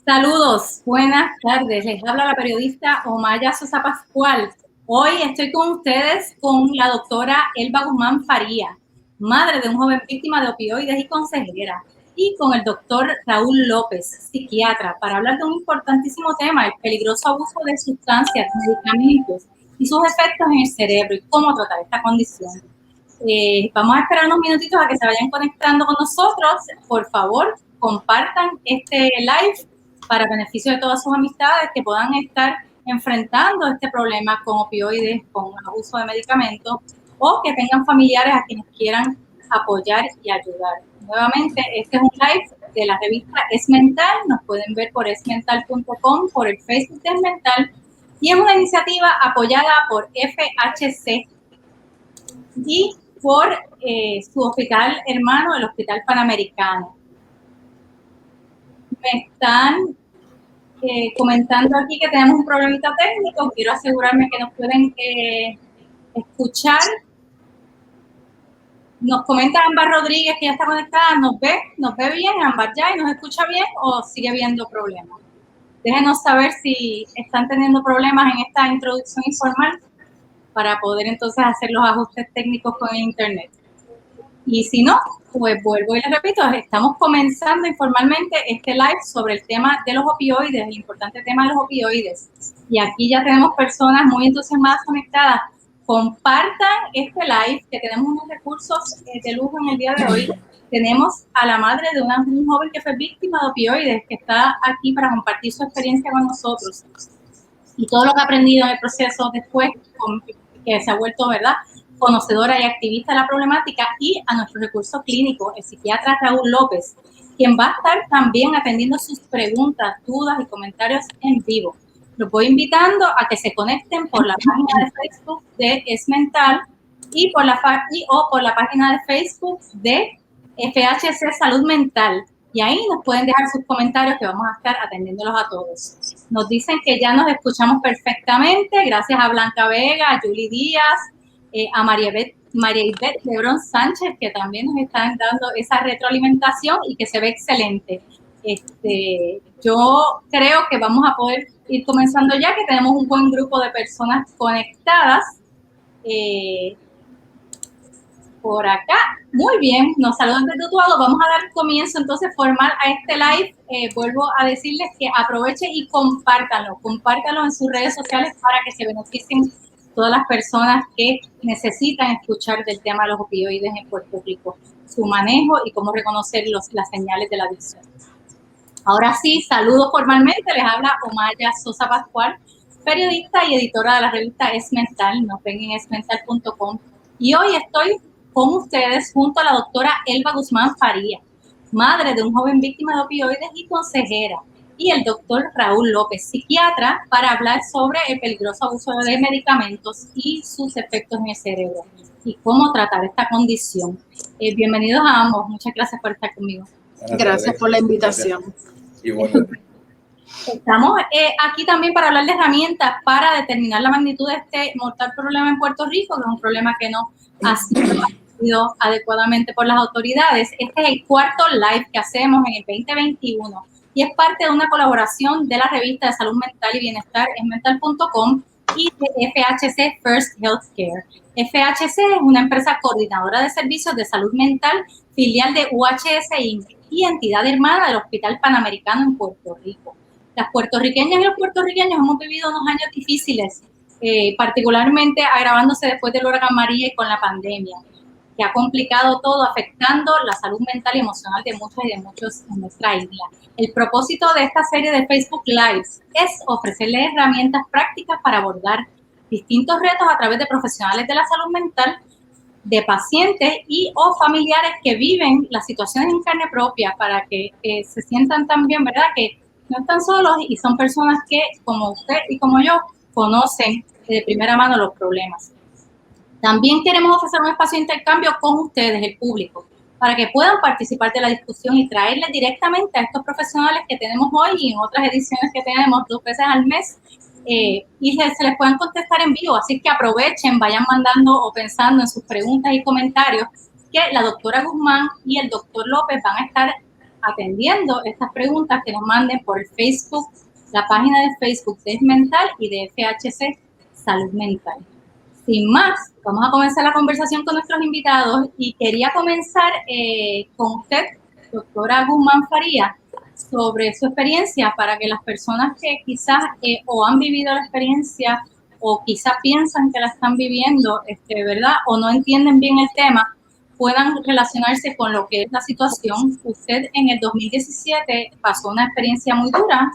Saludos, buenas tardes. Les habla la periodista Omaya Sosa Pascual. Hoy estoy con ustedes con la doctora Elba Guzmán Faría, madre de un joven víctima de opioides y consejera, y con el doctor Raúl López, psiquiatra, para hablar de un importantísimo tema, el peligroso abuso de sustancias, medicamentos y sus efectos en el cerebro y cómo tratar esta condición. Vamos a esperar unos minutitos a que se vayan conectando con nosotros. Por favor, compartan este live para beneficio de todas sus amistades que puedan estar enfrentando este problema con opioides, con abuso de medicamentos, o que tengan familiares a quienes quieran apoyar y ayudar. Nuevamente, este es un live de la revista Es Mental. Nos pueden ver por esmental.com, por el Facebook de Es Mental, y es una iniciativa apoyada por FHC y por su hospital hermano, el Hospital Panamericano. Me están comentando aquí que tenemos un problemita técnico. Quiero asegurarme que nos pueden escuchar. Nos comenta Ámbar Rodríguez que ya está conectada. ¿Nos ve bien, Ámbar, ya? ¿Y nos escucha bien o sigue viendo problemas? Déjenos saber si están teniendo problemas en esta introducción informal para poder entonces hacer los ajustes técnicos con el internet. Y si no, pues vuelvo y les repito, estamos comenzando informalmente este live sobre el tema de los opioides, el importante tema de los opioides. Y aquí ya tenemos personas muy entusiasmadas conectadas. Compartan este live, que tenemos unos recursos de lujo en el día de hoy. Tenemos a la madre de un joven que fue víctima de opioides, que está aquí para compartir su experiencia con nosotros. Y todo lo que ha aprendido en el proceso después, que se ha vuelto, ¿verdad?, conocedora y activista de la problemática, y a nuestro recurso clínico, el psiquiatra Raúl López, quien va a estar también atendiendo sus preguntas, dudas y comentarios en vivo. Los voy invitando a que se conecten por la página de Facebook de Es Mental y por la página de Facebook de FHC Salud Mental. Y ahí nos pueden dejar sus comentarios, que vamos a estar atendiéndolos a todos. Nos dicen que ya nos escuchamos perfectamente, gracias a Blanca Vega, a Julie Díaz, a María Ivette Lebrón Sánchez, que también nos están dando esa retroalimentación y que se ve excelente. Yo creo que vamos a poder ir comenzando ya, que tenemos un buen grupo de personas conectadas. Por acá, muy bien, nos saludan desde Utuado. Vamos a dar comienzo entonces formal a este live. Vuelvo a decirles que aprovechen y compártanlo en sus redes sociales para que se beneficien todas las personas que necesitan escuchar del tema de los opioides en Puerto Rico, su manejo y cómo reconocer las señales de la adicción. Ahora sí, saludo formalmente, les habla Omaya Sosa Pascual, periodista y editora de la revista Es Mental. Nos ven en esmental.com, y hoy estoy con ustedes junto a la doctora Elba Guzmán Faría, madre de un joven víctima de opioides y consejera, y el doctor Raúl López, psiquiatra, para hablar sobre el peligroso abuso de medicamentos y sus efectos en el cerebro y cómo tratar esta condición. Bienvenidos a ambos, muchas gracias por estar conmigo. Gracias por la invitación. Estamos aquí también para hablar de herramientas para determinar la magnitud de este mortal problema en Puerto Rico, que es un problema que no ha sido atendido adecuadamente por las autoridades. Este es el cuarto live que hacemos en el 2021 y es parte de una colaboración de la revista de Salud Mental y Bienestar, esmental.com, y de FHC First Healthcare. FHC es una empresa coordinadora de servicios de salud mental, filial de UHS Inc. y entidad hermana del Hospital Panamericano en Puerto Rico. Las puertorriqueñas y los puertorriqueños hemos vivido unos años difíciles, particularmente agravándose después del huracán María y con la pandemia, que ha complicado todo, afectando la salud mental y emocional de muchos y de muchos en nuestra isla. El propósito de esta serie de Facebook Lives es ofrecerles herramientas prácticas para abordar distintos retos a través de profesionales de la salud mental, de pacientes y o familiares que viven las situaciones en carne propia, para que se sientan también, ¿verdad?, que no están solos y son personas que, como usted y como yo, conocen de primera mano los problemas. También queremos ofrecer un espacio de intercambio con ustedes, el público, para que puedan participar de la discusión y traerles directamente a estos profesionales que tenemos hoy y en otras ediciones que tenemos 2 veces al mes, y se les puedan contestar en vivo. Así que aprovechen, vayan mandando o pensando en sus preguntas y comentarios, que la doctora Guzmán y el doctor López van a estar atendiendo estas preguntas que nos manden por el Facebook, la página de Facebook de Mental y de FHC Salud Mental. Sin más, vamos a comenzar la conversación con nuestros invitados y quería comenzar con usted, doctora Guzmán Faría, sobre su experiencia para que las personas que quizás o han vivido la experiencia o quizás piensan que la están viviendo, ¿verdad? O no entienden bien el tema, puedan relacionarse con lo que es la situación. Usted en el 2017 pasó una experiencia muy dura.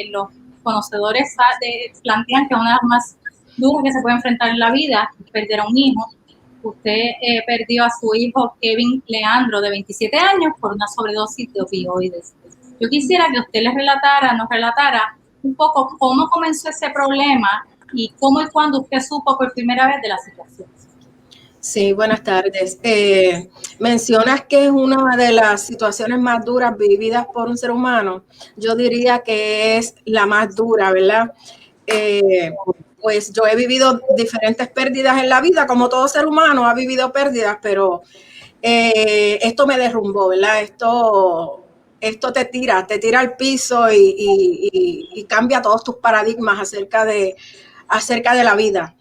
Los conocedores plantean que es una de las más duras que se puede enfrentar en la vida, perder a un hijo. Usted perdió a su hijo Kevin Leandro, de 27 años, por una sobredosis de opioides. Yo quisiera que usted nos relatara un poco cómo comenzó ese problema y cómo y cuándo usted supo por primera vez de la situación. Sí, buenas tardes. Mencionas que es una de las situaciones más duras vividas por un ser humano. Yo diría que es la más dura, ¿verdad? Pues yo he vivido diferentes pérdidas en la vida, como todo ser humano ha vivido pérdidas, pero esto me derrumbó, ¿verdad? Esto te tira al piso y cambia todos tus paradigmas acerca de la vida.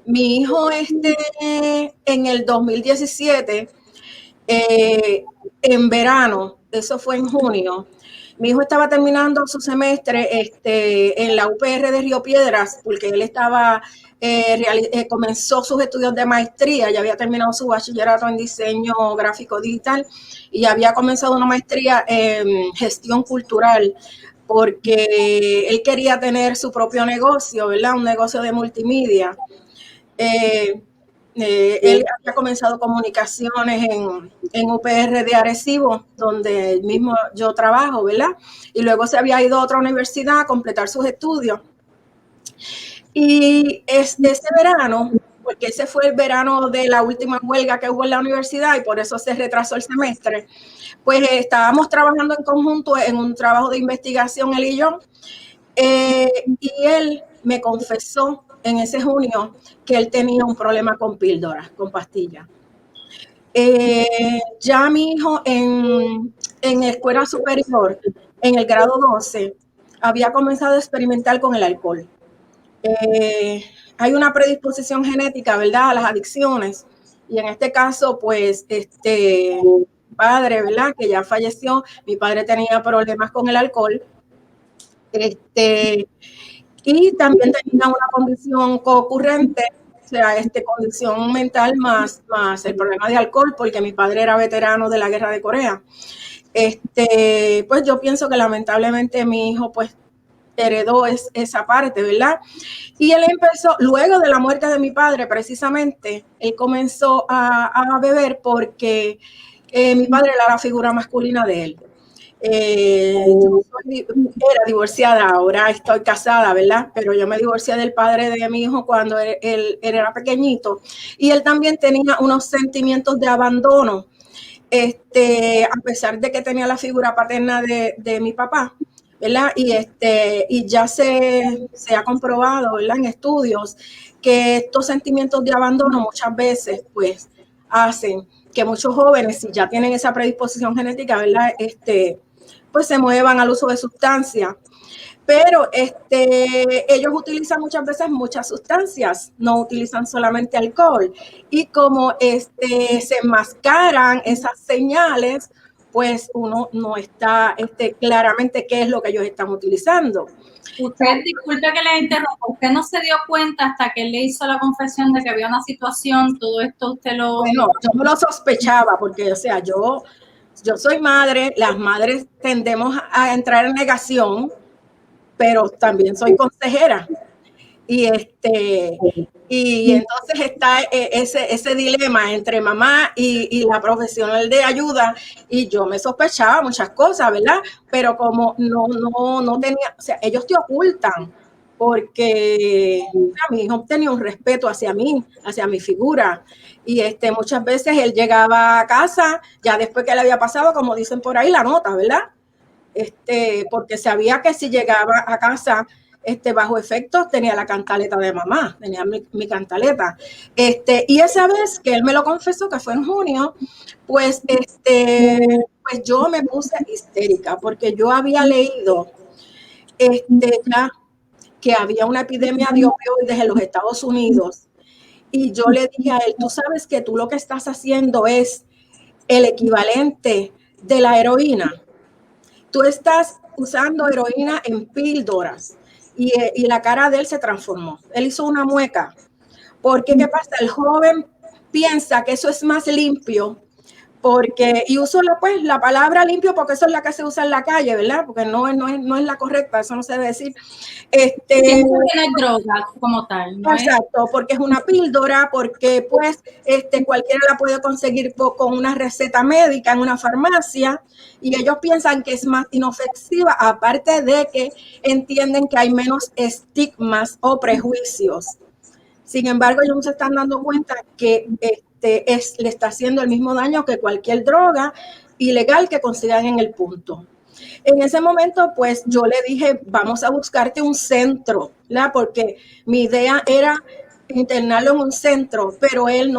Mi hijo en el 2017, en verano, eso fue en junio, mi hijo estaba terminando su semestre en la UPR de Río Piedras, porque él comenzó sus estudios de maestría, ya había terminado su bachillerato en diseño gráfico digital y había comenzado una maestría en gestión cultural, porque él quería tener su propio negocio, ¿verdad? Un negocio de multimedia. Él había comenzado comunicaciones en UPR de Arecibo, donde mismo yo trabajo, ¿verdad? Y luego se había ido a otra universidad a completar sus estudios. Y ese verano, porque ese fue el verano de la última huelga que hubo en la universidad y por eso se retrasó el semestre, pues estábamos trabajando en conjunto en un trabajo de investigación, él y yo, y él me confesó en ese junio que él tenía un problema con píldoras, con pastillas. Ya mi hijo en escuela superior, en el grado 12, había comenzado a experimentar con el alcohol. Hay una predisposición genética, ¿verdad?, a las adicciones. Y en este caso, pues, padre, ¿verdad?, que ya falleció, mi padre tenía problemas con el alcohol. Y también tenía una condición concurrente, o sea, condición mental más el problema de alcohol, porque mi padre era veterano de la guerra de Corea. Pues yo pienso que lamentablemente mi hijo, pues, heredó esa parte, ¿verdad? Y él empezó, luego de la muerte de mi padre, precisamente, él comenzó a beber porque mi padre era la figura masculina de él. Yo era divorciada, ahora estoy casada, ¿verdad? Pero yo me divorcié del padre de mi hijo cuando él era pequeñito y él también tenía unos sentimientos de abandono, a pesar de que tenía la figura paterna de mi papá, ¿verdad? Y ya se ha comprobado, ¿verdad?, en estudios que estos sentimientos de abandono muchas veces, pues, hacen que muchos jóvenes, si ya tienen esa predisposición genética, ¿verdad?, pues se muevan al uso de sustancias. Pero ellos utilizan muchas veces muchas sustancias, no utilizan solamente alcohol. Y como se enmascaran esas señales, pues uno no está claramente qué es lo que ellos están utilizando. Usted, disculpe que le interrumpa, usted no se dio cuenta hasta que él le hizo la confesión de que había una situación, todo esto usted lo... Bueno, yo no lo sospechaba porque, o sea, yo soy madre, las madres tendemos a entrar en negación, pero también soy consejera. Y entonces está ese dilema entre mamá y la profesional de ayuda, y yo me sospechaba muchas cosas, ¿verdad? Pero como no tenía, o sea, ellos te ocultan, porque mi hijo tenía un respeto hacia mí, hacia mi figura, y muchas veces él llegaba a casa, ya después que le había pasado, como dicen por ahí, la nota, ¿verdad? Porque sabía que si llegaba a casa bajo efectos, tenía la cantaleta de mamá, tenía mi cantaleta. Y esa vez que él me lo confesó, que fue en junio, pues pues yo me puse histérica porque yo había leído ya que había una epidemia de opioides en los Estados Unidos y yo le dije a él, tú sabes que tú lo que estás haciendo es el equivalente de la heroína. Tú estás usando heroína en píldoras y la cara de él se transformó. Él hizo una mueca. Porque, ¿qué pasa? El joven piensa que eso es más limpio porque, y uso la palabra limpio porque eso es la que se usa en la calle, ¿verdad? Porque no es la correcta, eso no se debe decir. Que no es droga como tal. ¿no? Exacto, porque es una píldora, porque pues cualquiera la puede conseguir con una receta médica en una farmacia y ellos piensan que es más inofensiva, aparte de que entienden que hay menos estigmas o prejuicios. Sin embargo, ellos no se están dando cuenta que le está haciendo el mismo daño que cualquier droga ilegal que consigan en el punto. En ese momento, pues yo le dije, vamos a buscarte un centro, ¿verdad? Porque mi idea era internarlo en un centro, pero él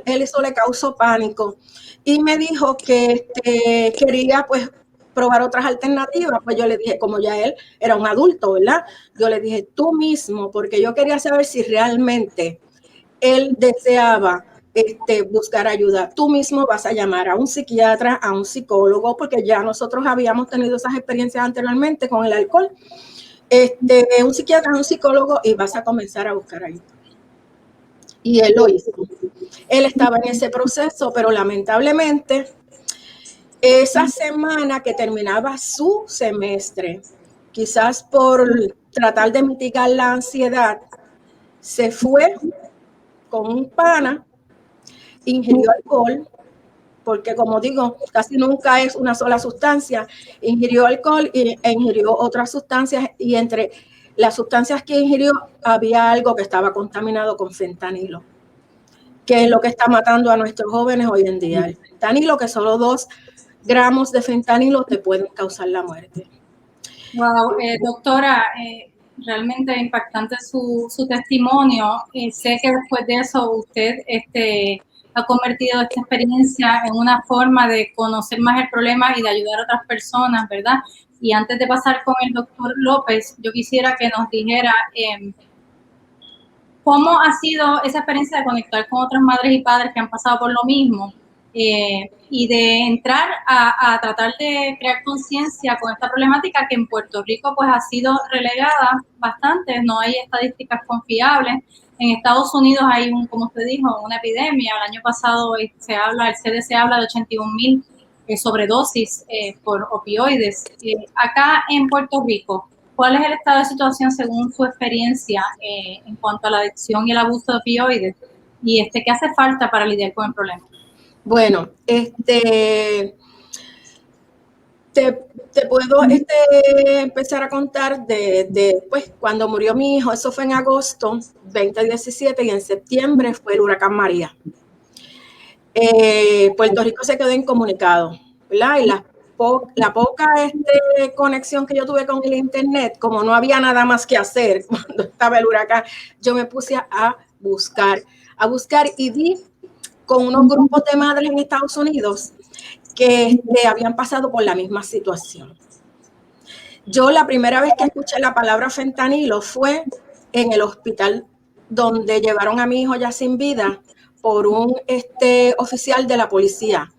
eso le causó pánico. Y me dijo que quería, pues, probar otras alternativas. Pues yo le dije, como ya él era un adulto, ¿verdad? Yo le dije, tú mismo, porque yo quería saber si realmente él deseaba buscar ayuda. Tú mismo vas a llamar a un psiquiatra, a un psicólogo, porque ya nosotros habíamos tenido esas experiencias anteriormente con el alcohol. Un psiquiatra, un psicólogo, y vas a comenzar a buscar ayuda. Y él lo hizo. Él estaba en ese proceso, pero lamentablemente, esa semana que terminaba su semestre, quizás por tratar de mitigar la ansiedad, se fue con un pana, ingirió alcohol, porque como digo, casi nunca es una sola sustancia, ingirió alcohol e ingirió otras sustancias, y entre las sustancias que ingirió había algo que estaba contaminado con fentanilo, que es lo que está matando a nuestros jóvenes hoy en día. El fentanilo, que solo 2 gramos de fentanilo te pueden causar la muerte. Wow, doctora, realmente impactante su testimonio. Sé que después de eso usted ha convertido esta experiencia en una forma de conocer más el problema y de ayudar a otras personas, ¿verdad? Y antes de pasar con el doctor López, yo quisiera que nos dijera cómo ha sido esa experiencia de conectar con otras madres y padres que han pasado por lo mismo. Y de entrar a tratar de crear conciencia con esta problemática que en Puerto Rico pues ha sido relegada bastante, no hay estadísticas confiables. En Estados Unidos hay, como usted dijo, una epidemia. El año pasado el CDC habla de 81,000 sobredosis por opioides. Acá en Puerto Rico, ¿cuál es el estado de situación según su experiencia en cuanto a la adicción y el abuso de opioides? ¿Y qué hace falta para lidiar con el problema? Bueno, te puedo empezar a contar pues, cuando murió mi hijo. Eso fue en agosto 2017 y en septiembre fue el huracán María. Puerto Rico se quedó incomunicado, ¿verdad? Y la poca conexión que yo tuve con el internet, como no había nada más que hacer cuando estaba el huracán, yo me puse a buscar y di con unos grupos de madres en Estados Unidos que habían pasado por la misma situación. Yo la primera vez que escuché la palabra fentanilo fue en el hospital donde llevaron a mi hijo ya sin vida por un oficial de la policía.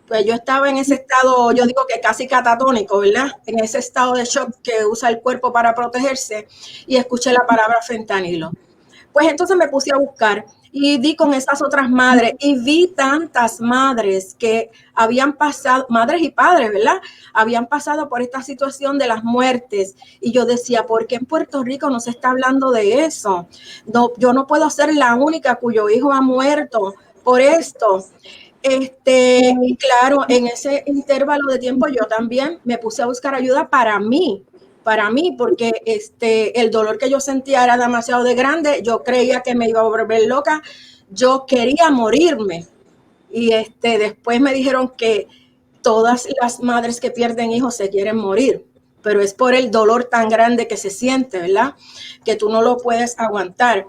Pues yo estaba en ese estado, yo digo que casi catatónico, ¿verdad? En ese estado de shock que usa el cuerpo para protegerse, y escuché la palabra fentanilo. Pues entonces me puse a buscar y di con esas otras madres y vi tantas madres que habían pasado, madres y padres, ¿verdad? Habían pasado por esta situación de las muertes, y yo decía, ¿por qué en Puerto Rico no se está hablando de eso? No, yo no puedo ser la única cuyo hijo ha muerto por esto. Y claro, en ese intervalo de tiempo yo también me puse a buscar ayuda para mí, porque el dolor que yo sentía era demasiado de grande. Yo creía que me iba a volver loca. Yo quería morirme. Y después me dijeron que todas las madres que pierden hijos se quieren morir, pero es por el dolor tan grande que se siente, ¿verdad? Que tú no lo puedes aguantar.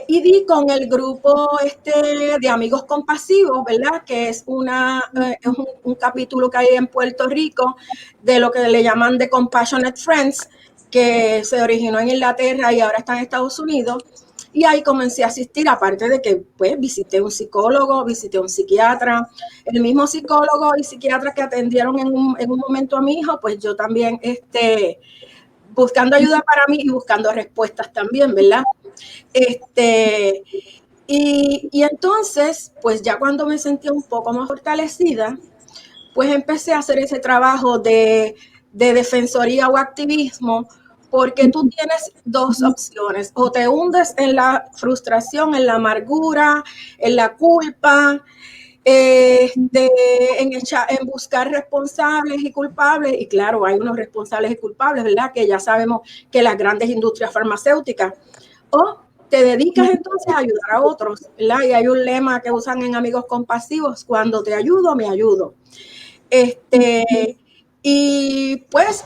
Y di con el grupo de Amigos Compasivos, ¿verdad? Que es un capítulo que hay en Puerto Rico de lo que le llaman The Compassionate Friends, que se originó en Inglaterra y ahora está en Estados Unidos. Y ahí comencé a asistir, aparte de que pues visité un psicólogo, visité un psiquiatra, el mismo psicólogo y psiquiatra que atendieron en un momento a mi hijo, pues yo también buscando ayuda para mí y buscando respuestas también, ¿verdad? Y entonces, pues ya cuando me sentí un poco más fortalecida, pues empecé a hacer ese trabajo de defensoría o activismo, porque tú tienes dos opciones: o te hundes en la frustración, en la amargura, en la culpa, en buscar responsables y culpables, y claro, hay unos responsables y culpables, ¿verdad? Que ya sabemos que las grandes industrias farmacéuticas, o te dedicas entonces a ayudar a otros, ¿verdad? Y hay un lema que usan en Amigos Compasivos: cuando te ayudo, me ayudo. Y pues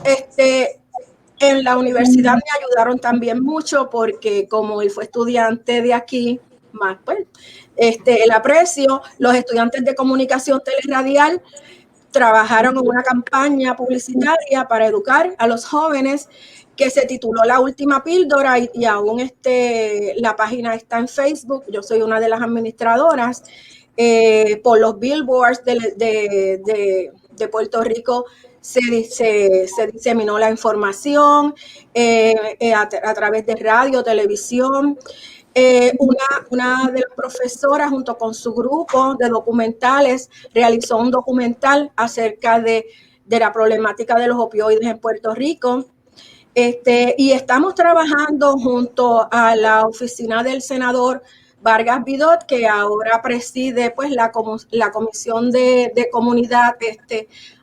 en la universidad me ayudaron también mucho, porque como él fue estudiante de aquí, más pues el aprecio, los estudiantes de comunicación teleradial trabajaron en una campaña publicitaria para educar a los jóvenes que se tituló La Última Píldora, y aún la página está en Facebook. Yo soy una de las administradoras. Por los billboards de Puerto Rico se diseminó la información a través de radio, televisión. Una de las profesoras, junto con su grupo de documentales, realizó un documental acerca de la problemática de los opioides en Puerto Rico. Y estamos trabajando junto a la oficina del senador Vargas Vidot, que ahora preside pues la Comisión de Comunidad,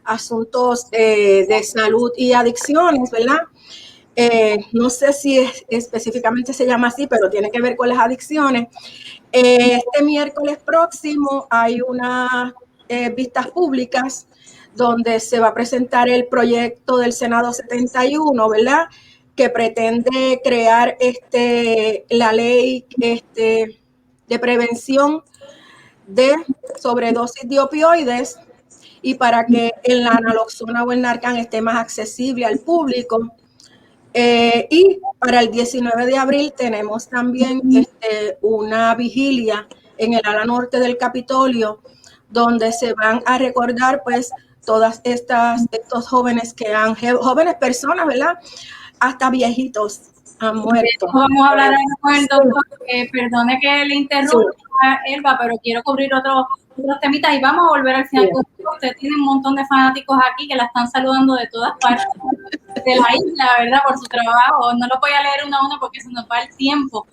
Asuntos de Salud y Adicciones, ¿verdad? No sé si específicamente se llama así, pero tiene que ver con las adicciones. Este miércoles próximo hay unas vistas públicas donde se va a presentar el proyecto del Senado 71, ¿verdad? Que pretende crear la ley de prevención de sobredosis de opioides, y para que el naloxona o el Narcan esté más accesible al público. Y para el 19 de abril tenemos también una vigilia en el ala norte del Capitolio, donde se van a recordar pues todas estos jóvenes jóvenes personas, ¿verdad? Hasta viejitos han muerto. Vamos a hablar ahora con el doctor. Perdone que le interrumpa, sí, Elba, pero quiero cubrir otros temitas y vamos a volver al final. Sí. Usted tiene un montón de fanáticos aquí que la están saludando de todas partes de la isla, ¿verdad? Por su trabajo. No lo voy a leer uno a uno porque se nos va el tiempo.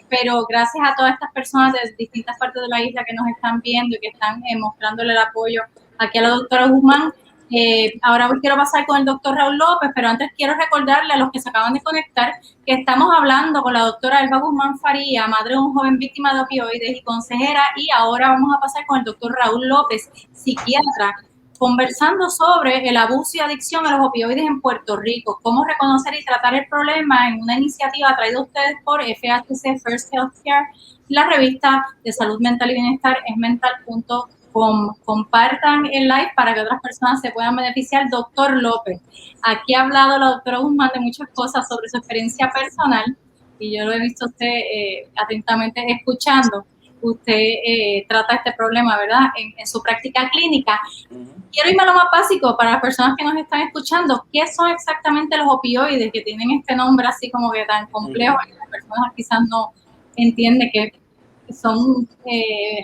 Pero gracias a todas estas personas de distintas partes de la isla que nos están viendo y que están mostrándole el apoyo aquí a la doctora Guzmán. Ahora quiero pasar con el doctor Raúl López, pero antes quiero recordarle a los que se acaban de conectar que estamos hablando con la doctora Elba Guzmán Faría, madre de un joven víctima de opioides y consejera, y ahora vamos a pasar con el doctor Raúl López, psiquiatra, conversando sobre el abuso y adicción a los opioides en Puerto Rico, cómo reconocer y tratar el problema, en una iniciativa traída a ustedes por FHC First Healthcare y la revista de salud mental y bienestar es mental.com. Compartan el live para que otras personas se puedan beneficiar. Doctor López, aquí ha hablado la doctora Guzmán de muchas cosas sobre su experiencia personal y yo lo he visto a usted atentamente escuchando. Usted trata este problema, ¿verdad?, en su práctica clínica. Quiero irme a lo más básico para las personas que nos están escuchando. ¿Qué son exactamente los opioides, que tienen este nombre así como que tan complejo y las personas quizás no entienden que son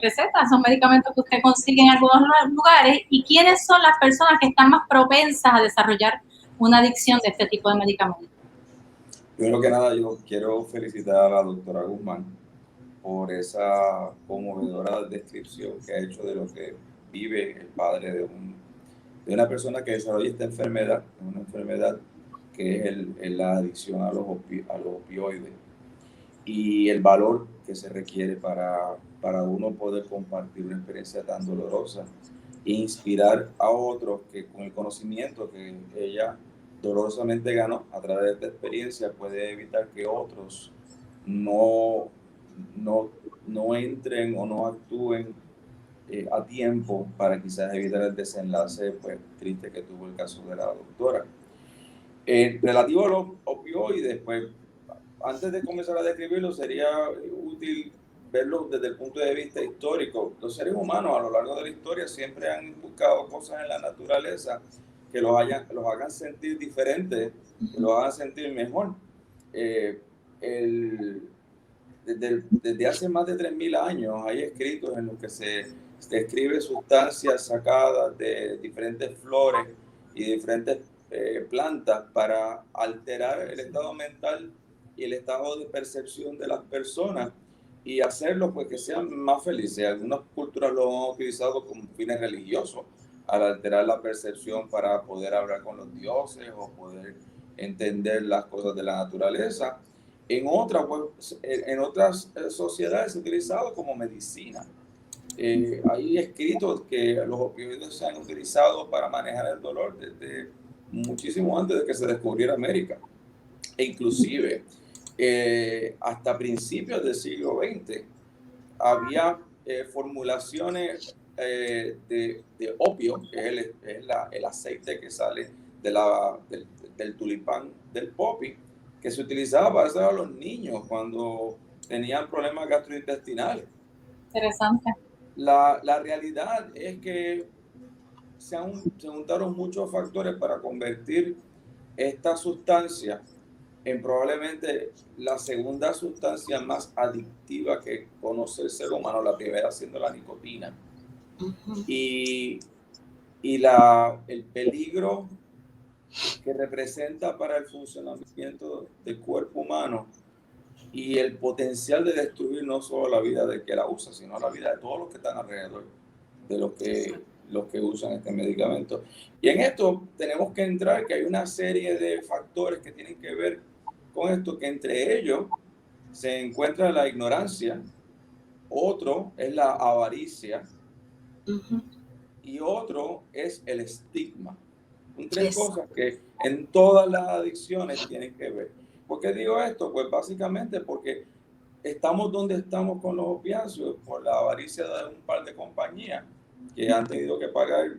recetas, son medicamentos que usted consigue en algunos lugares? ¿Y quiénes son las personas que están más propensas a desarrollar una adicción de este tipo de medicamentos? Primero que nada, yo quiero felicitar a la doctora Guzmán por esa conmovedora descripción que ha hecho de lo que vive el padre de una persona que desarrolla esta enfermedad, una enfermedad que es la adicción a los opioides, y el valor que se requiere para uno poder compartir una experiencia tan dolorosa e inspirar a otros que con el conocimiento que ella dolorosamente ganó a través de esta experiencia puede evitar que otros no entren o no actúen a tiempo para quizás evitar el desenlace pues, triste que tuvo el caso de la doctora. Relativo a los opioides, pues antes de comenzar a describirlo sería útil verlo desde el punto de vista histórico. Los seres humanos a lo largo de la historia siempre han buscado cosas en la naturaleza que los hagan sentir diferentes, que los hagan sentir mejor. Desde hace más de 3.000 años hay escritos en los que se describe sustancias sacadas de diferentes flores y diferentes plantas para alterar el estado mental y el estado de percepción de las personas y hacerlos pues que sean más felices. Algunas culturas lo han utilizado como fines religiosos al alterar la percepción para poder hablar con los dioses o poder entender las cosas de la naturaleza. En otras sociedades se ha utilizado como medicina. Hay escritos que los opioides se han utilizado para manejar el dolor desde muchísimo antes de que se descubriera América. E inclusive, hasta principios del siglo XX, había formulaciones de opio, que es el aceite que sale del tulipán del poppy, que se utilizaba para hacer a los niños cuando tenían problemas gastrointestinales. Interesante. La realidad es que se juntaron muchos factores para convertir esta sustancia en probablemente la segunda sustancia más adictiva que conoce el ser humano, la primera siendo la nicotina. Uh-huh. Y el peligro que representa para el funcionamiento del cuerpo humano y el potencial de destruir no solo la vida del que la usa, sino la vida de todos los que están alrededor de los que usan este medicamento. Y en esto tenemos que entrar que hay una serie de factores que tienen que ver con esto, que entre ellos se encuentra la ignorancia, otro es la avaricia, uh-huh, y otro es el estigma. Son tres cosas que en todas las adicciones tienen que ver. ¿Por qué digo esto? Pues básicamente porque estamos donde estamos con los opiáceos por la avaricia de un par de compañías que han tenido que pagar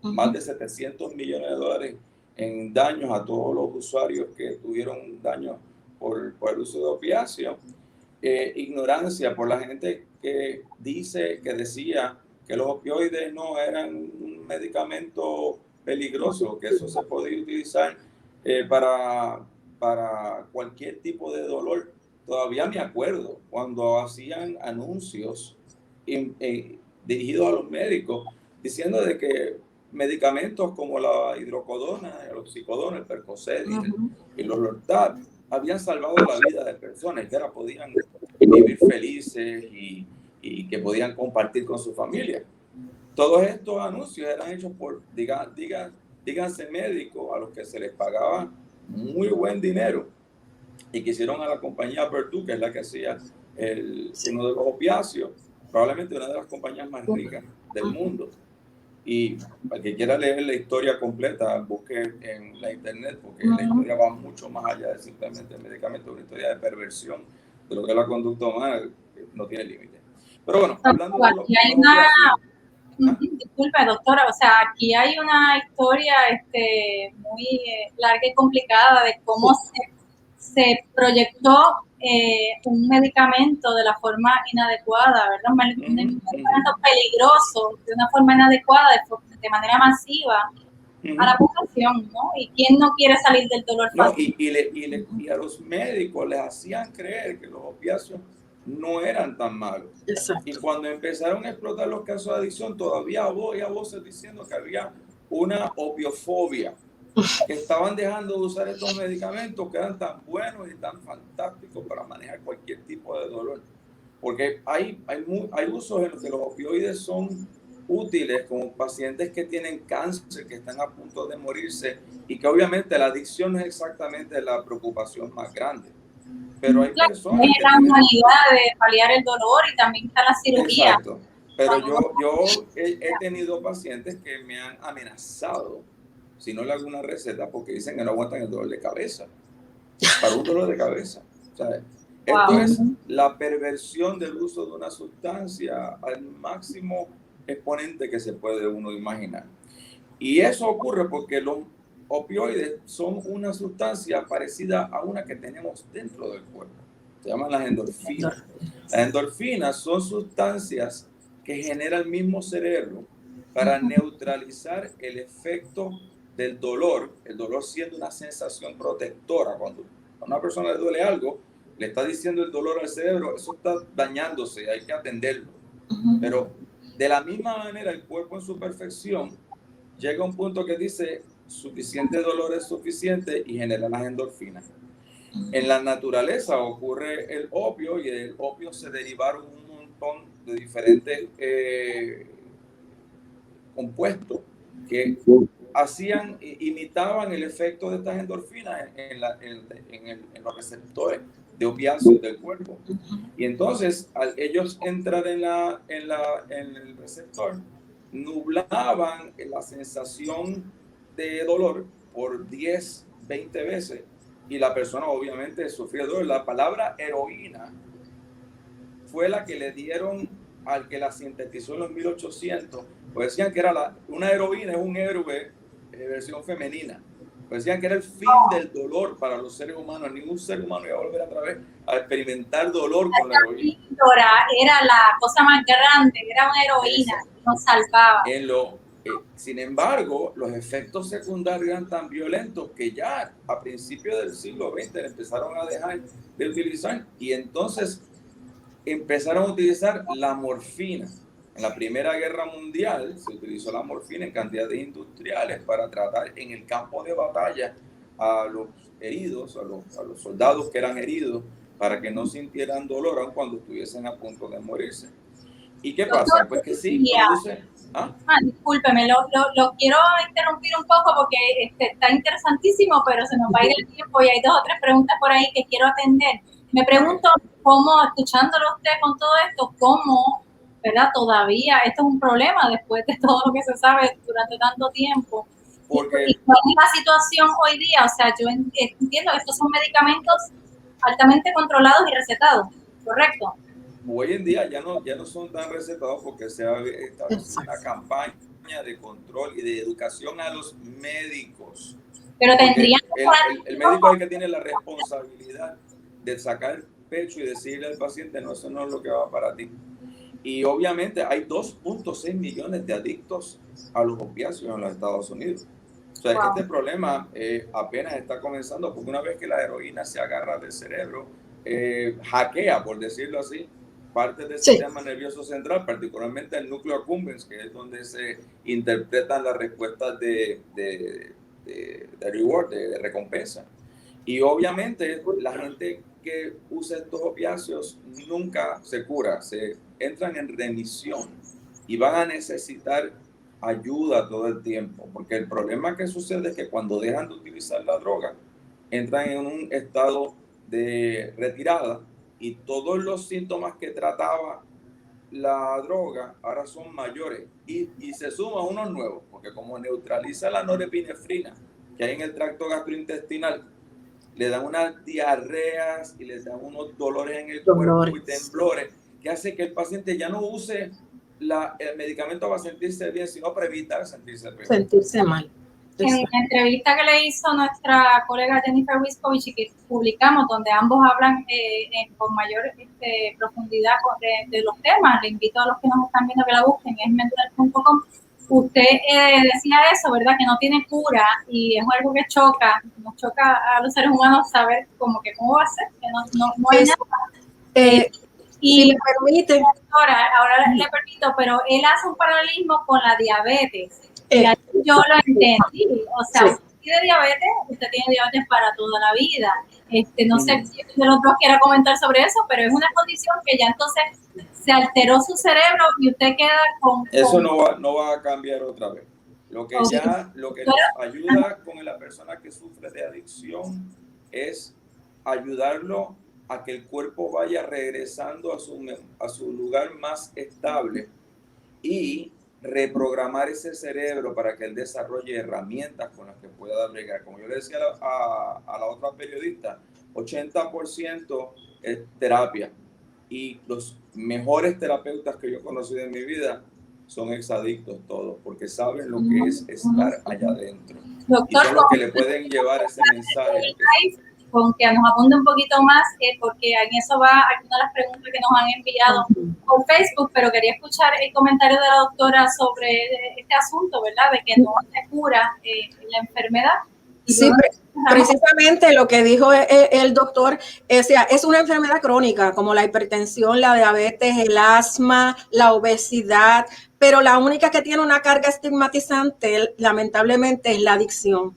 más de $700 millones en daños a todos los usuarios que tuvieron daños por el uso de opiáceos. Ignorancia por la gente que decía que los opioides no eran un medicamento peligroso, que eso se podía utilizar para cualquier tipo de dolor. Todavía me acuerdo cuando hacían anuncios dirigidos a los médicos diciendo de que medicamentos como la hidrocodona, el oxicodona, el Percocet y los Lortab habían salvado la vida de personas que ahora podían vivir felices y que podían compartir con su familia. Todos estos anuncios eran hechos por, díganse médicos a los que se les pagaba muy buen dinero y que hicieron a la compañía Purdue, que es la que hacía uno de los opiáceos, probablemente una de las compañías más ricas del mundo. Y para que quiera leer la historia completa, busque en la internet, porque la historia va mucho más allá de simplemente el medicamento, una historia de perversión de lo que es la conducta humana, que no tiene límite. Pero bueno, hablando de los disculpe, doctora, o sea, aquí hay una historia muy larga y complicada de cómo se proyectó un medicamento de la forma inadecuada, ¿verdad? Un medicamento peligroso de una forma inadecuada, de manera masiva a la población, ¿no? ¿Y quién no quiere salir del dolor fácil? Y a los médicos les hacían creer que los opiáceos no eran tan malos. Exacto. Y cuando empezaron a explotar los casos de adicción, todavía había voces diciendo que había una opiofobia, que estaban dejando de usar estos medicamentos que eran tan buenos y tan fantásticos para manejar cualquier tipo de dolor. Porque hay usos en los que los opioides son útiles como pacientes que tienen cáncer, que están a punto de morirse y que obviamente la adicción no es exactamente la preocupación más grande. Pero hay personas que la humanidad de paliar el dolor y también está la cirugía. Exacto. Pero yo he tenido pacientes que me han amenazado si no le hago una receta porque dicen que no aguantan el dolor de cabeza. Para un dolor de cabeza. ¿Sabes? Esto es la perversión del uso de una sustancia al máximo exponente que se puede uno imaginar. Y eso ocurre porque los opioides son una sustancia parecida a una que tenemos dentro del cuerpo. Se llaman las endorfinas. Las endorfinas son sustancias que genera el mismo cerebro para neutralizar el efecto del dolor, el dolor siendo una sensación protectora. Cuando a una persona le duele algo, le está diciendo el dolor al cerebro, eso está dañándose, hay que atenderlo. Pero de la misma manera, el cuerpo en su perfección llega a un punto que dice suficiente dolor es suficiente y genera las endorfinas. En la naturaleza ocurre el opio y del opio se derivaron un montón de diferentes compuestos que imitaban el efecto de estas endorfinas en los receptores de opiáceos del cuerpo. Y entonces, al ellos entrar en el receptor, nublaban la sensación de dolor por 10, 20 veces y la persona obviamente sufría dolor. La palabra heroína fue la que le dieron al que la sintetizó en los 1800, pues decían que era una heroína, es un héroe versión femenina. Pues decían que era el fin del dolor para los seres humanos. Ningún ser humano iba a volver otra vez a experimentar dolor con la heroína. Era la cosa más grande, era una heroína, nos salvaba. Sin embargo, los efectos secundarios eran tan violentos que ya a principios del siglo XX empezaron a dejar de utilizar y entonces empezaron a utilizar la morfina. En la Primera Guerra Mundial se utilizó la morfina en cantidades industriales para tratar en el campo de batalla a los heridos, a los soldados que eran heridos, para que no sintieran dolor aun cuando estuviesen a punto de morirse. ¿Y qué pasa? Pues que sí, produce... Discúlpeme, lo quiero interrumpir un poco porque está interesantísimo, pero se nos va a ir el tiempo y hay 2 o 3 preguntas por ahí que quiero atender. Me pregunto cómo, escuchándolo usted con todo esto, cómo, ¿verdad? Todavía esto es un problema después de todo lo que se sabe durante tanto tiempo. Porque... ¿Y cuál es la situación hoy día? O sea, yo entiendo que estos son medicamentos altamente controlados y recetados, ¿correcto? Hoy en día ya no son tan recetados porque se ha establecido una campaña de control y de educación a los médicos. Pero tendrían el médico es el que tiene la responsabilidad de sacar el pecho y decirle al paciente, no, eso no es lo que va para ti. Y obviamente hay 2.6 millones de adictos a los opiáceos en los Estados Unidos. O sea, este problema apenas está comenzando porque una vez que la heroína se agarra del cerebro, hackea, por decirlo así, parte del sistema nervioso central, particularmente el núcleo accumbens, que es donde se interpretan las respuestas de reward, de recompensa. Y obviamente la gente que usa estos opiáceos nunca se cura, se entran en remisión y van a necesitar ayuda todo el tiempo, porque el problema que sucede es que cuando dejan de utilizar la droga, entran en un estado de retirada y todos los síntomas que trataba la droga ahora son mayores y se suman unos nuevos, porque como neutraliza la norepinefrina que hay en el tracto gastrointestinal, le dan unas diarreas y les dan unos dolores en el cuerpo y temblores, que hace que el paciente ya no use el medicamento para sentirse bien, sino para evitar sentirse peor. Sentirse mal. En la entrevista que le hizo nuestra colega Jennifer Wiskovich y que publicamos, donde ambos hablan con mayor profundidad de los temas, le invito a los que nos están viendo que la busquen, es mental.com. Usted decía eso, ¿verdad? Que no tiene cura y es algo que nos choca a los seres humanos saber cómo va a ser, que no hay nada. Y si me permite. Ahora le permito, pero él hace un paralelismo con la diabetes. Yo lo entendí. O sea, usted tiene diabetes para toda la vida. No sé si de los dos quiera comentar sobre eso, pero es una condición que ya entonces se alteró su cerebro y usted queda con... Eso no va a cambiar otra vez. Lo que nos ayuda con la persona que sufre de adicción es ayudarlo a que el cuerpo vaya regresando a su lugar más estable y reprogramar ese cerebro para que él desarrolle herramientas con las que pueda navegar. Como yo le decía a la otra periodista, 80% terapia. Y los mejores terapeutas que yo he conocido en mi vida son exadictos todos, porque saben lo que es estar allá adentro. Doctor, y son los que le pueden llevar ese mensaje. Con que nos apunte un poquito más, porque en eso va alguna de las preguntas que nos han enviado por Facebook, pero quería escuchar el comentario de la doctora sobre este asunto, ¿verdad? De que no se cura la enfermedad. Sí, precisamente lo que dijo el doctor, es una enfermedad crónica como la hipertensión, la diabetes, el asma, la obesidad, pero la única que tiene una carga estigmatizante, lamentablemente, es la adicción.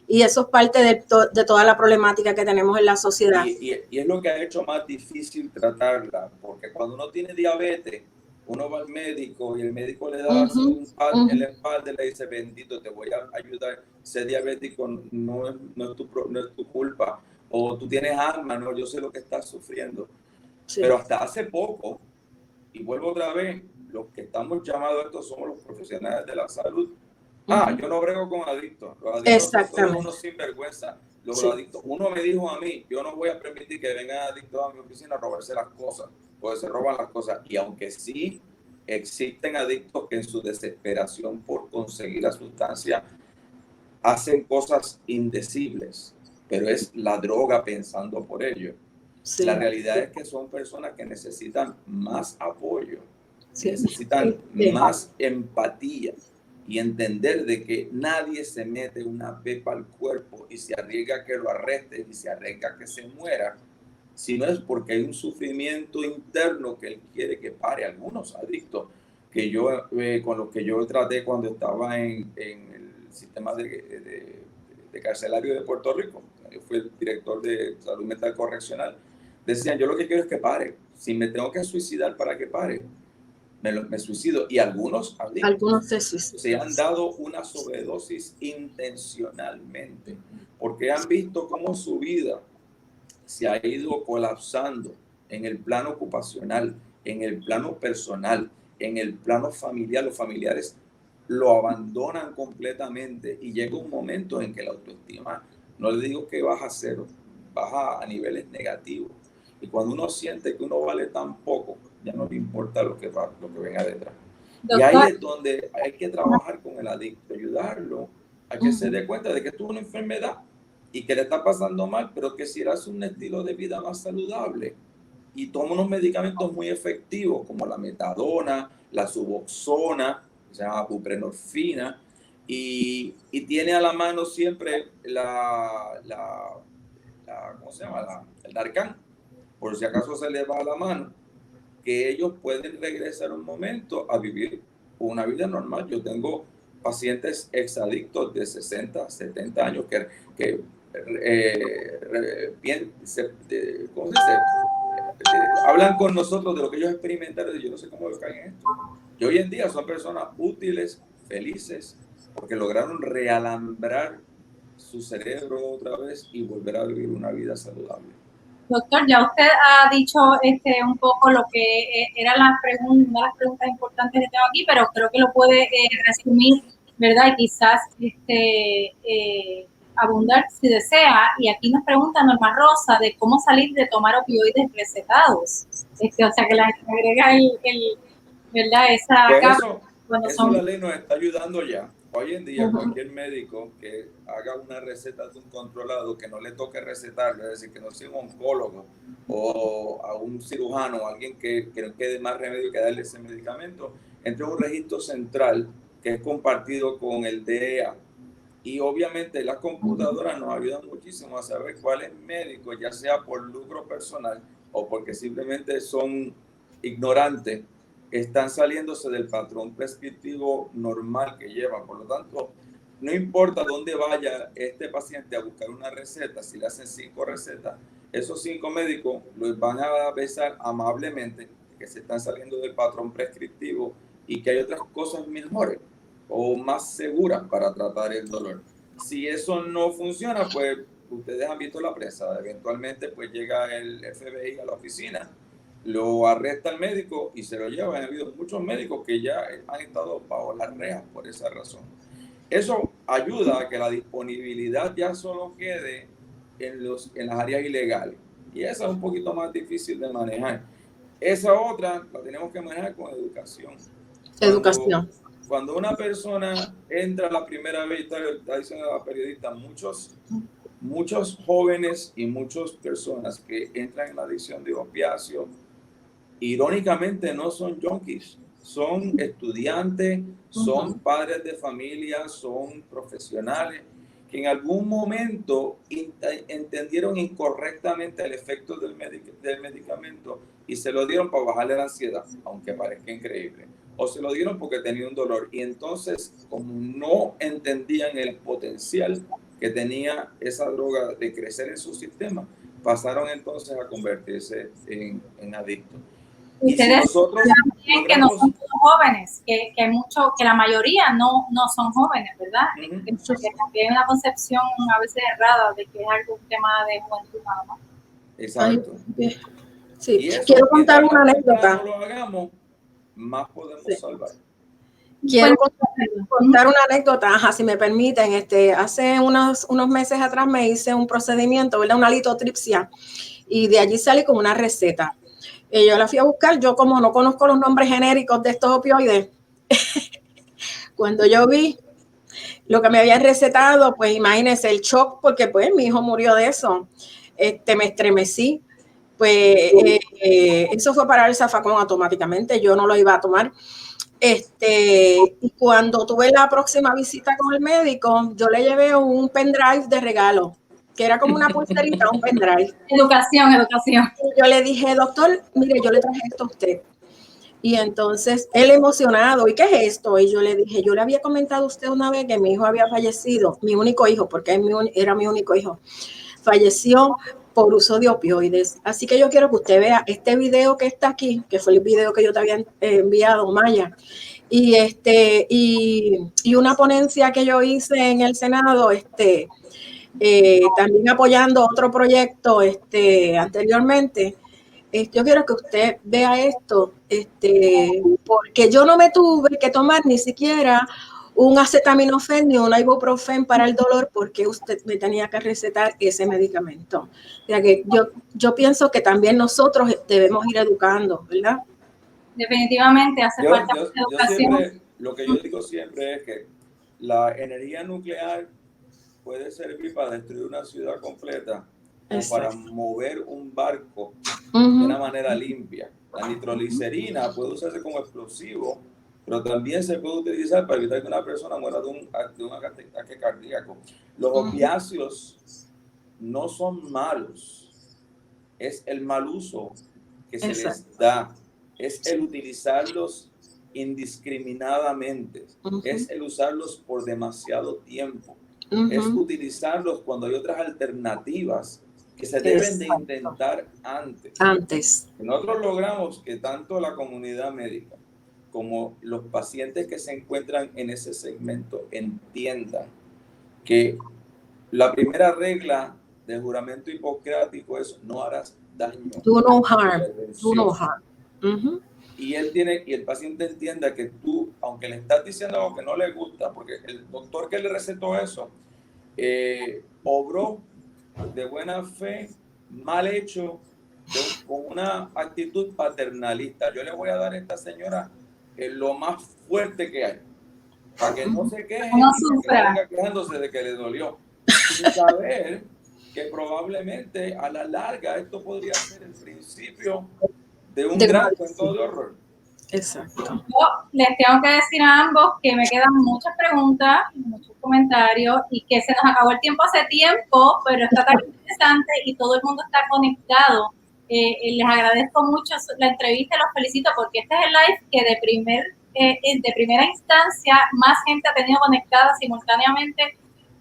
Y eso es parte de toda la problemática que tenemos en la sociedad. Y es lo que ha hecho más difícil tratarla, porque cuando uno tiene diabetes, uno va al médico y el médico le da un pat en la espalda y le dice, bendito, te voy a ayudar. Ser diabético no es tu culpa. O tú tienes asma, no, yo sé lo que estás sufriendo. Sí. Pero hasta hace poco, y vuelvo otra vez, los que estamos llamados a esto somos los profesionales de la salud. Yo no brego con adictos. Los adictos son unos sinvergüenza. Los adictos, uno me dijo a mí, yo no voy a permitir que vengan adictos a mi oficina a robarse las cosas, porque se roban las cosas. Y aunque sí existen adictos que en su desesperación por conseguir la sustancia hacen cosas indecibles, pero es la droga pensando por ello. Sí. La realidad es que son personas que necesitan más apoyo, necesitan más empatía y entender de que nadie se mete una pepa al cuerpo y se arriesga que lo arresten y se arriesga que se muera, si no es porque hay un sufrimiento interno que él quiere que pare. Algunos adictos que yo, con los que yo traté cuando estaba en el sistema de carcelario de Puerto Rico, yo fui el director de salud mental correccional, decían, yo lo que quiero es que pare, si me tengo que suicidar para que pare, me suicido. Y algunos se han dado una sobredosis intencionalmente porque han visto cómo su vida se ha ido colapsando en el plano ocupacional, en el plano personal, en el plano familiar. Los familiares lo abandonan completamente y llega un momento en que la autoestima, no le digo que baja a cero, baja a niveles negativos. Y cuando uno siente que uno vale tan poco, ya no le importa lo que venga detrás. Doctor. Y ahí es donde hay que trabajar con el adicto, ayudarlo a que se dé cuenta de que tuvo una enfermedad y que le está pasando mal, pero que si hace un estilo de vida más saludable y toma unos medicamentos muy efectivos como la metadona, la suboxona, o sea, buprenorfina, y tiene a la mano siempre ¿cómo se llama? El Narcan, por si acaso se le va a la mano, que ellos pueden regresar un momento a vivir una vida normal. Yo tengo pacientes exadictos de 60, 70 años que hablan con nosotros de lo que ellos experimentaron. Yo no sé cómo caen en esto. Y hoy en día son personas útiles, felices, porque lograron realambrar su cerebro otra vez y volver a vivir una vida saludable. Doctor, ya usted ha dicho un poco lo que era una de las preguntas importantes que tengo aquí, pero creo que lo puede resumir, ¿verdad? Y quizás abundar si desea. Y aquí nos pregunta Norma Rosa de cómo salir de tomar opioides recetados. O sea, que la gente agrega ¿verdad? Esa pues capa. Eso la ley nos está ayudando ya. Hoy en día cualquier médico que haga una receta de un controlado, que no le toque recetarlo, es decir, que no sea un oncólogo o a un cirujano o alguien que no quede más remedio que darle ese medicamento, entre un registro central que es compartido con el DEA. Y obviamente las computadoras nos ayudan muchísimo a saber cuáles médicos, ya sea por lucro personal o porque simplemente son ignorantes, están saliéndose del patrón prescriptivo normal que llevan. Por lo tanto, no importa dónde vaya este paciente a buscar una receta, si le hacen 5 recetas, esos 5 médicos los van a avisar amablemente que se están saliendo del patrón prescriptivo y que hay otras cosas mejores o más seguras para tratar el dolor. Si eso no funciona, pues ustedes han visto la prensa, eventualmente pues llega el FBI a la oficina, lo arresta el médico y se lo lleva. Han habido muchos médicos que ya han estado bajo las rejas por esa razón. Eso ayuda a que la disponibilidad ya solo quede en las áreas ilegales. Y esa es un poquito más difícil de manejar. Esa otra la tenemos que manejar con educación. Educación. Cuando una persona entra la primera vez, está diciendo la periodista, muchos jóvenes y muchas personas que entran en la adicción de opiáceos, irónicamente no son junkies, son estudiantes, son padres de familia, son profesionales que en algún momento entendieron incorrectamente el efecto del medicamento y se lo dieron para bajarle la ansiedad, aunque parezca increíble. O se lo dieron porque tenía un dolor. Y entonces, como no entendían el potencial que tenía esa droga de crecer en su sistema, pasaron entonces a convertirse en adictos. Ustedes y si nosotros también que no son todos jóvenes, que la mayoría no son jóvenes, ¿verdad? Que también hay una concepción a veces errada de que es algún tema de juventud nada más. Exacto. Sí. Y eso, quiero contar una anécdota. No lo hagamos, más podemos salvar. Quiero contar una anécdota, si me permiten. Hace unos meses atrás me hice un procedimiento, ¿verdad? Una litotripsia, y de allí salí con una receta. Yo la fui a buscar, yo como no conozco los nombres genéricos de estos opioides, cuando yo vi lo que me habían recetado, pues imagínense el shock, porque pues mi hijo murió de eso. Me estremecí, pues eso fue parar el zafacón automáticamente, yo no lo iba a tomar. Y cuando tuve la próxima visita con el médico, yo le llevé un pendrive de regalo, que era como una pulserita, un pendrive. Educación. Y yo le dije, doctor, mire, yo le traje esto a usted. Y entonces él emocionado, ¿y qué es esto? Y yo le dije, yo le había comentado a usted una vez que mi hijo había fallecido, mi único hijo, porque era mi único hijo, falleció por uso de opioides. Así que yo quiero que usted vea este video que está aquí, que fue el video que yo te había enviado, Maya, y una ponencia que yo hice en el Senado, también apoyando otro proyecto anteriormente. Yo quiero que usted vea esto, porque yo no me tuve que tomar ni siquiera un acetaminofén ni un ibuprofen para el dolor, porque usted me tenía que recetar ese medicamento. O sea que yo pienso que también nosotros debemos ir educando, ¿verdad? Definitivamente hace falta educación. Lo que yo digo siempre es que la energía nuclear puede servir para destruir una ciudad completa o para mover un barco de una manera limpia. La nitroglicerina puede usarse como explosivo, pero también se puede utilizar para evitar que una persona muera de un ataque cardíaco. Los opiáceos no son malos, es el mal uso que se les da, es el utilizarlos indiscriminadamente, es el usarlos por demasiado tiempo, es utilizarlos cuando hay otras alternativas que se deben de intentar antes. Nosotros logramos que tanto la comunidad médica como los pacientes que se encuentran en ese segmento entiendan que la primera regla del juramento hipocrático es no harás daño. Do no harm. Do no harm. Y el paciente entienda que tú, aunque le estás diciendo algo que no le gusta, porque el doctor que le recetó eso, obró de buena fe, mal hecho, con una actitud paternalista. Yo le voy a dar a esta señora lo más fuerte que hay, para que no se queje, no sufra, que quejándose de que le dolió, sin saber que probablemente a la larga esto podría ser el principio de un gran cuento de horror. Exacto. Yo les tengo que decir a ambos que me quedan muchas preguntas, muchos comentarios y que se nos acabó el tiempo hace tiempo, pero está tan interesante y todo el mundo está conectado. Les agradezco mucho la entrevista, los felicito porque este es el live que de primera instancia más gente ha tenido conectada simultáneamente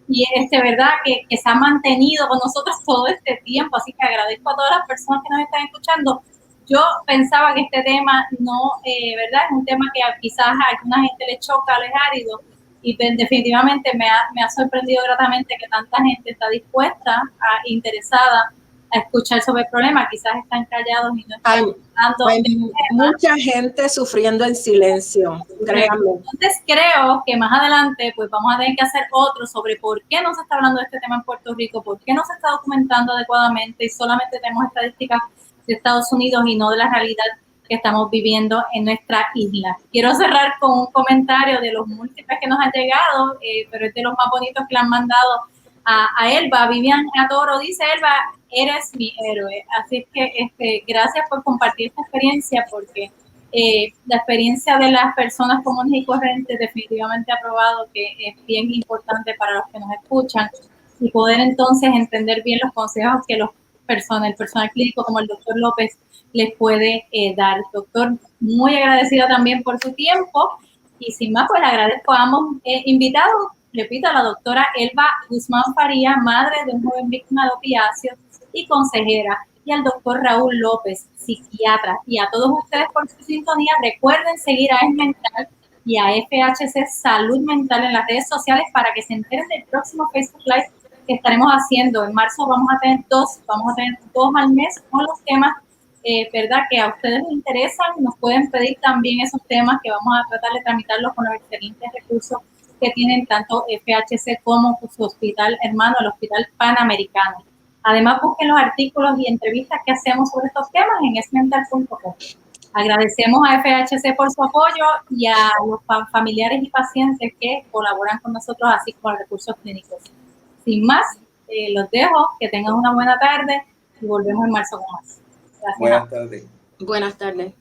y verdad que se ha mantenido con nosotros todo este tiempo, así que agradezco a todas las personas que nos están escuchando. Yo pensaba que este tema no, ¿verdad? Es un tema que quizás a alguna gente le choca, le es árido, y definitivamente me ha sorprendido gratamente que tanta gente está dispuesta, interesada a escuchar sobre el problema, quizás están callados y no están hablando. Hay mucha gente sufriendo en silencio, créanme. Entonces creo que más adelante pues vamos a tener que hacer otro sobre por qué no se está hablando de este tema en Puerto Rico, por qué no se está documentando adecuadamente y solamente tenemos estadísticas de Estados Unidos y no de la realidad que estamos viviendo en nuestra isla. Quiero cerrar con un comentario de los múltiples que nos han llegado, pero es de los más bonitos que le han mandado a Elba. Vivian Atoro dice: Elba, eres mi héroe. Así que gracias por compartir esta experiencia, porque la experiencia de las personas comunes y corrientes definitivamente ha probado que es bien importante para los que nos escuchan y poder entonces entender bien los consejos que el personal clínico como el doctor López les puede dar. Doctor, muy agradecida también por su tiempo y sin más, pues agradezco a ambos invitados. Repito, a la doctora Elba Guzmán Faría, madre de un joven víctima de opiáceos y consejera, y al doctor Raúl López, psiquiatra, y a todos ustedes por su sintonía. Recuerden seguir a Es Mental y a FHC Salud Mental en las redes sociales para que se enteren del próximo Facebook Live que estaremos haciendo. En marzo vamos a tener dos al mes con los temas, ¿verdad?, que a ustedes les interesan. Nos pueden pedir también esos temas que vamos a tratar de tramitarlos con los excelentes recursos que tienen tanto FHC como su hospital hermano, el Hospital Panamericano. Además, busquen los artículos y entrevistas que hacemos sobre estos temas en esmental.com. Agradecemos a FHC por su apoyo y a los familiares y pacientes que colaboran con nosotros, así como a recursos clínicos. Sin más, los dejo, que tengan una buena tarde y volvemos en marzo con más. Gracias. Buenas tardes. Buenas tardes.